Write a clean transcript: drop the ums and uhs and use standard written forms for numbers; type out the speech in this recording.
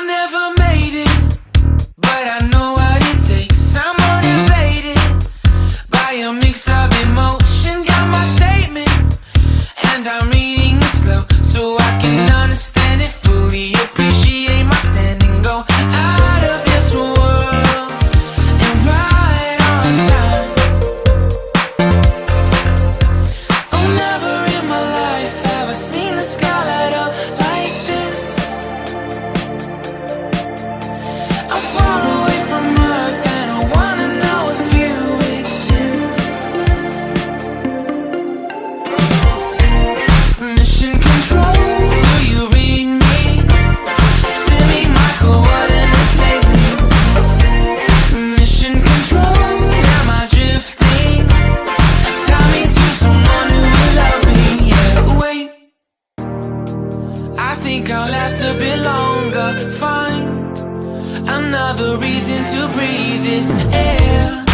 I never made it, but I know what it takes. I'm motivated by a mix of emotion. Got my statement, and I'm reading it slow so I can understand it fully. Appreciate my standing, go out of this world and right on time. Oh, never in my life have I seen the sky light up like this. I'm far away from Earth and I wanna know if you exist. Mission control, do you read me? Send me my coordinates lately. Mission control, am I drifting? Tie me to someone who will love me. Yeah, wait, I think I'll last a bit longer. Find another reason to breathe this air.